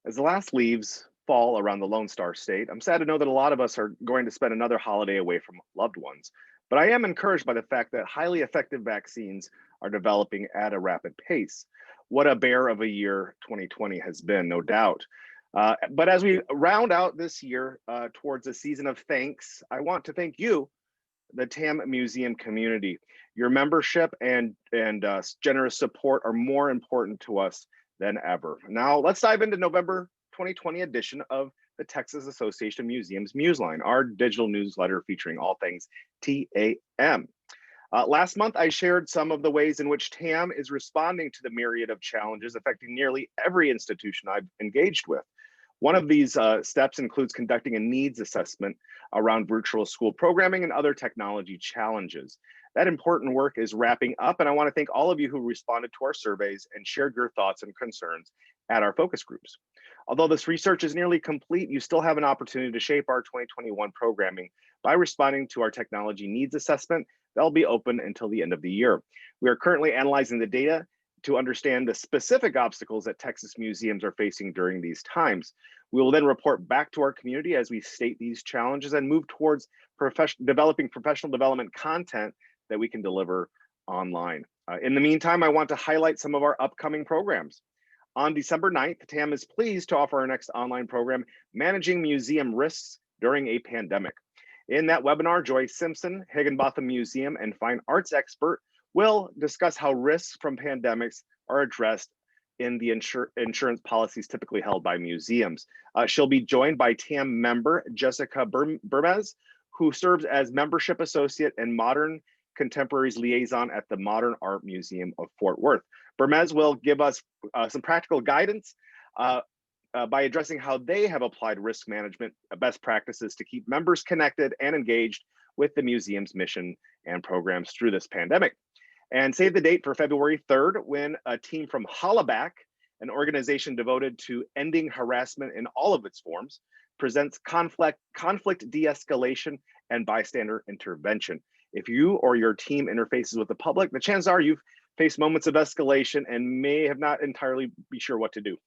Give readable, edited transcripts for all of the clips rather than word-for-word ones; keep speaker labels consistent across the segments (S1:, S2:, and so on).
S1: As the last leaves fall around the Lone Star State, I'm sad to know that a lot of us are going to spend another holiday away from loved ones. But I am encouraged by the fact that highly effective vaccines are developing at a rapid pace. What a bear of a year 2020 has been, no doubt. But as we round out this year towards a season of thanks, I want to thank you, the TAM Museum community. Your membership and generous support are more important to us than ever. Now, let's dive into November 2020 edition of the Texas Association of Museums Museline, our digital newsletter featuring all things TAM. Last month, I shared some of the ways in which TAM is responding to the myriad of challenges affecting nearly every institution I've engaged with. One of these steps includes conducting a needs assessment around virtual school programming and other technology challenges. That important work is wrapping up, and I want to thank all of you who responded to our surveys and shared your thoughts and concerns at our focus groups. Although this research is nearly complete, you still have an opportunity to shape our 2021 programming by responding to our technology needs assessment. That'll be open until the end of the year. We are currently analyzing the data to understand the specific obstacles that Texas museums are facing during these times. We will then report back to our community as we state these challenges and move towards developing professional development content that we can deliver online. In the meantime, I want to highlight some of our upcoming programs. On December 9th, TAM is pleased to offer our next online program, Managing Museum Risks During a Pandemic. In that webinar, Joyce Simpson, Higginbotham Museum and fine arts expert, will discuss how risks from pandemics are addressed in the insurance policies typically held by museums. She'll be joined by TAM member Jessica Bermez, who serves as membership associate and modern contemporaries liaison at the Modern Art Museum of Fort Worth. Bermez will give us some practical guidance by addressing how they have applied risk management best practices to keep members connected and engaged with the museum's mission and programs through this pandemic. And save the date for February 3rd, when a team from Hollaback, an organization devoted to ending harassment in all of its forms, presents conflict de-escalation and bystander intervention. If you or your team interfaces with the public, the chances are you've faced moments of escalation and may have not entirely be sure what to do,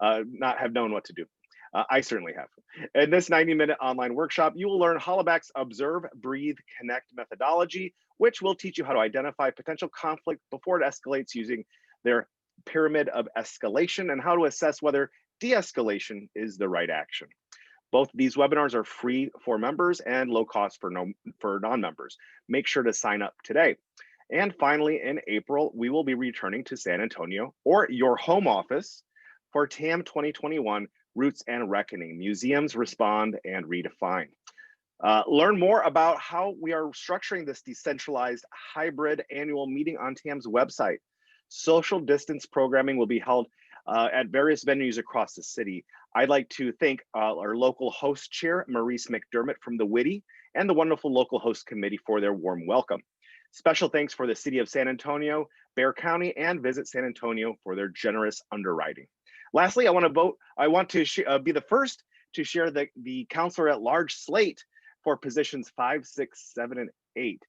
S1: not have known what to do. I certainly have. In this 90-minute online workshop, you will learn Hollaback's Observe, Breathe, Connect methodology, which will teach you how to identify potential conflict before it escalates using their pyramid of escalation and how to assess whether de-escalation is the right action. Both of these webinars are free for members and low cost for non-members. Make sure to sign up today. And finally, in April, we will be returning to San Antonio or your home office for TAM 2021 Roots and Reckoning, Museums Respond and Redefine. Learn more about how we are structuring this decentralized hybrid annual meeting on TAM's website. Social distance programming will be held at various venues across the city. I'd like to thank our local host chair, Maurice McDermott from the Witty, and the wonderful local host committee for their warm welcome. Special thanks for the city of San Antonio, Bexar County, and Visit San Antonio for their generous underwriting. Lastly, I want to be the first to share the counselor at large slate for positions 5, 6, 7, and 8.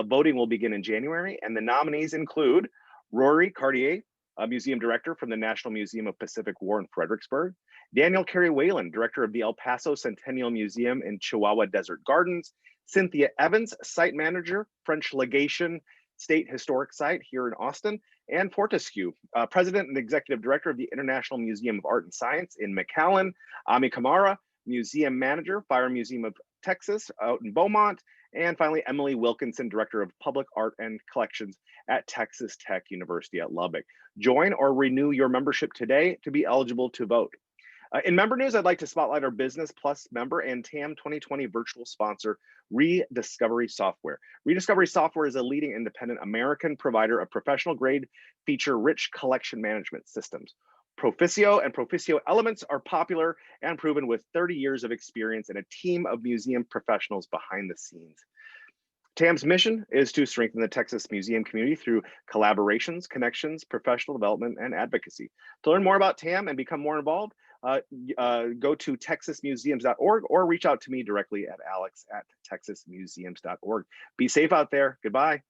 S1: Voting will begin in January, and the nominees include Rory Cartier, a museum director from the National Museum of Pacific War in Fredericksburg, Daniel Carey Whalen, director of the El Paso Centennial Museum in Chihuahua Desert Gardens, Cynthia Evans, site manager, French Legation State Historic Site here in Austin, and Fortescue, president and executive director of the International Museum of Art and Science in McAllen, Ami Kamara, museum manager, Fire Museum of Texas out in Beaumont, and finally, Emily Wilkinson, director of public art and collections at Texas Tech University at Lubbock. Join or renew your membership today to be eligible to vote. In member news, I'd like to spotlight our Business Plus member and TAM 2020 virtual sponsor, Rediscovery Software. Rediscovery Software is a leading independent American provider of professional grade feature-rich collection management systems. Proficio and Proficio Elements are popular and proven with 30 years of experience and a team of museum professionals behind the scenes. TAM's mission is to strengthen the Texas museum community through collaborations, connections, professional development, and advocacy. To learn more about TAM and become more involved, go to texasmuseums.org or reach out to me directly at alex@texasmuseums.org. Be safe out there. Goodbye.